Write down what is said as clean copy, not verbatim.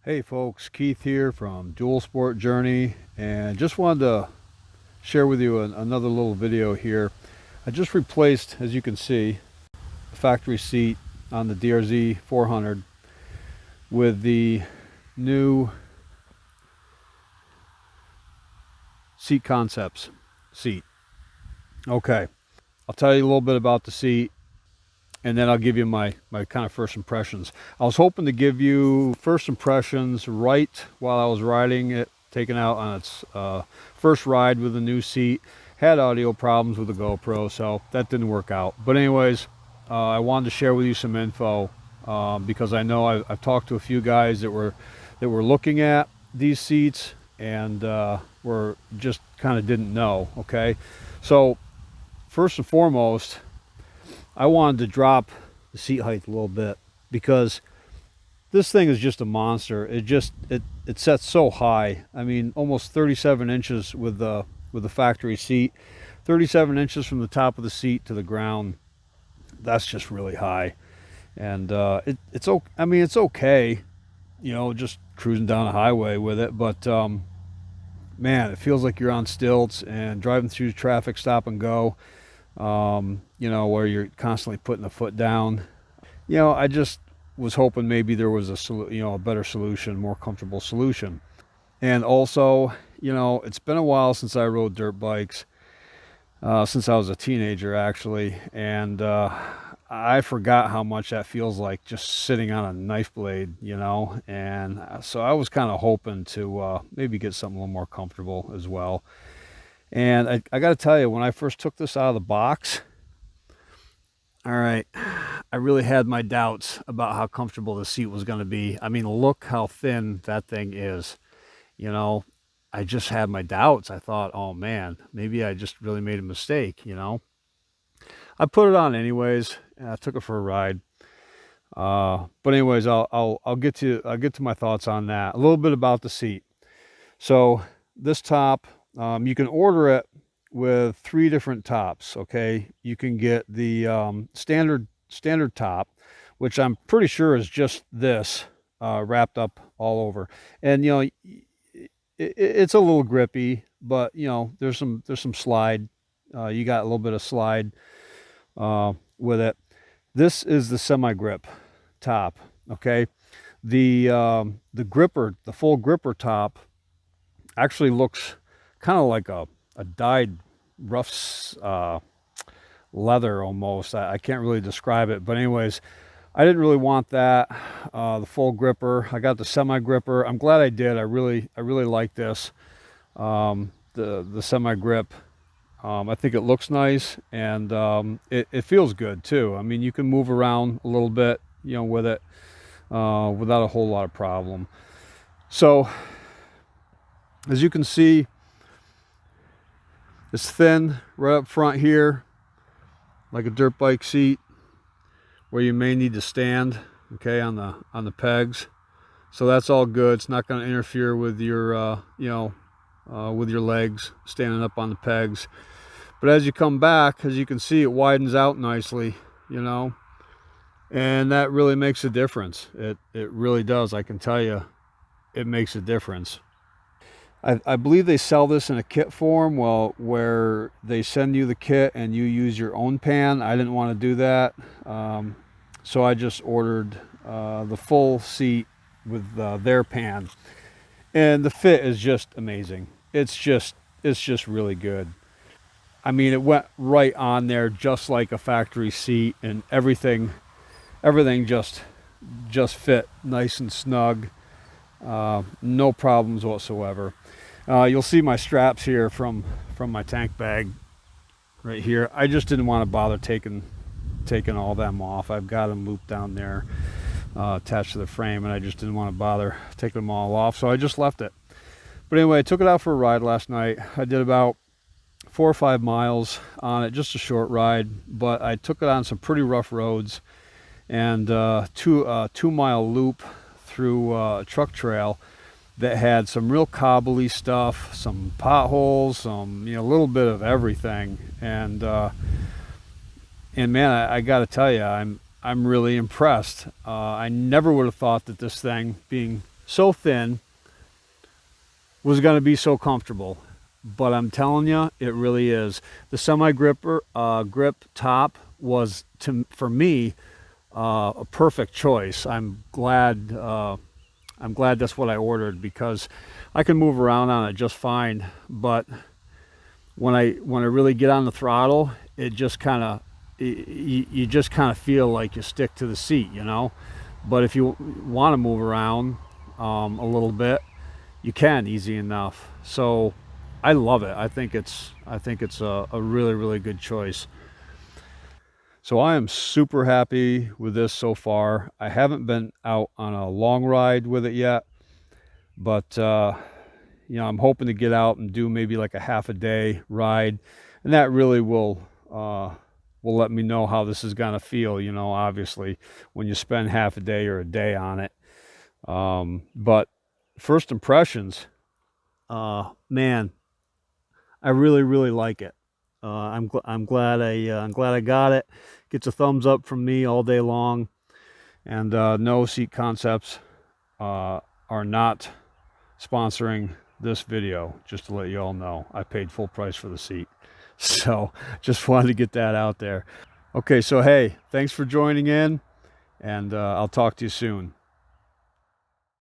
Hey folks, Keith here from Dual Sport Journey, and just wanted to share with you another little video here. I just replaced, as you can see, the factory seat on the DRZ400 with the new Seat Concepts seat. Okay, I'll tell you a little bit about the seat, and then I'll give you my kind of first impressions. I was hoping to give you first impressions right while I was riding it, taking out on its first ride with the new seat. Had audio problems with the GoPro, so that didn't work out. But anyways, I wanted to share with you some info because I know I've talked to a few guys that were looking at these seats and were just kind of didn't know. Okay, so first and foremost, I wanted to drop the seat height a little bit because this thing is just a monster. It sets so high. I mean, almost 37 inches with the factory seat, 37 inches from the top of the seat to the ground. That's just really high, and it's okay, you know, just cruising down a highway with it. But man, it feels like you're on stilts and driving through traffic, stop and go. You know, where you're constantly putting the foot down. You know, I just was hoping maybe there was a better solution, more comfortable solution. And also, you know, it's been a while since I rode dirt bikes, since I was a teenager actually, and I forgot how much that feels like just sitting on a knife blade, you know. And so I was kind of hoping to maybe get something a little more comfortable as well. And I got to tell you, when I first took this out of the box, all right, I really had my doubts about how comfortable the seat was going to be. I mean, look how thin that thing is. You know, I just had my doubts. I thought, oh man, maybe I just really made a mistake, you know. I put it on anyways, and I took it for a ride. But anyways, I'll get to my thoughts on that. A little bit about the seat. So this top, you can order it with 3 different tops. Okay, you can get the standard top, which I'm pretty sure is just this wrapped up all over, and you know, it's a little grippy, but you know, there's some slide. You got a little bit of slide with it. This is the semi grip top. Okay, the gripper, the full gripper top, actually looks kind of like a dyed rough leather almost. I can't really describe it, but anyways, I didn't really want that. The full gripper. I got the semi gripper. I'm glad I did. I really like this. The semi grip. I think it looks nice, and it feels good too. I mean, you can move around a little bit, you know, with it without a whole lot of problem. So as you can see, it's thin right up front here, like a dirt bike seat, where you may need to stand, okay, on the pegs. So that's all good. It's not going to interfere with your with your legs standing up on the pegs. But as you come back, as you can see, it widens out nicely, you know, and that really makes a difference. It really does. I can tell you, it makes a difference. I believe they sell this in a kit form, well, where they send you the kit and you use your own pan. I didn't want to do that, so I just ordered the full seat with their pan, and the fit is just amazing. It's just really good. I mean, it went right on there just like a factory seat, and everything just fit nice and snug. No problems whatsoever. You'll see my straps here from my tank bag right here. I just didn't want to bother taking all them off. I've got them looped down there attached to the frame, and I just didn't want to bother taking them all off, so I just left it. But anyway, I took it out for a ride last night. I did about 4 or 5 miles on it, just a short ride, but I took it on some pretty rough roads, and 2-mile loop through a truck trail that had some real cobbly stuff, some potholes, some, you know, a little bit of everything. And man, I got to tell you, I'm really impressed. I never would have thought that this thing, being so thin was going to be so comfortable. But I'm telling you, it really is. The semi-grip grip top was, for me, a perfect choice. I'm glad that's what I ordered, because I can move around on it just fine. But when I really get on the throttle, it just kind of, you just kind of feel like you stick to the seat, you know. But if you want to move around a little bit, you can easy enough. So I love it. I think it's a really, really good choice. So I am super happy with this so far. I haven't been out on a long ride with it yet, but you know, I'm hoping to get out and do maybe like a half a day ride, and that really will let me know how this is gonna feel. You know, obviously, when you spend half a day or a day on it. But first impressions, man, I really, really like it. I'm glad I got it. Gets a thumbs up from me all day long. And no, Seat Concepts are not sponsoring this video, just to let you all know. I paid full price for the seat. So just wanted to get that out there. Okay, so hey, thanks for joining in, and I'll talk to you soon.